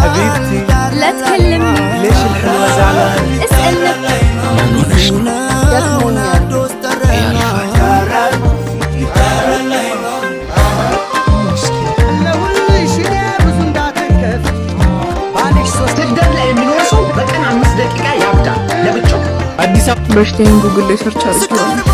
حبيبتي لا تكلمني ليش الحلوة زعلانة؟ اسأل نفسك በሽታዬን ጉግል ላይ ሰርች አድርጌዋለሁ።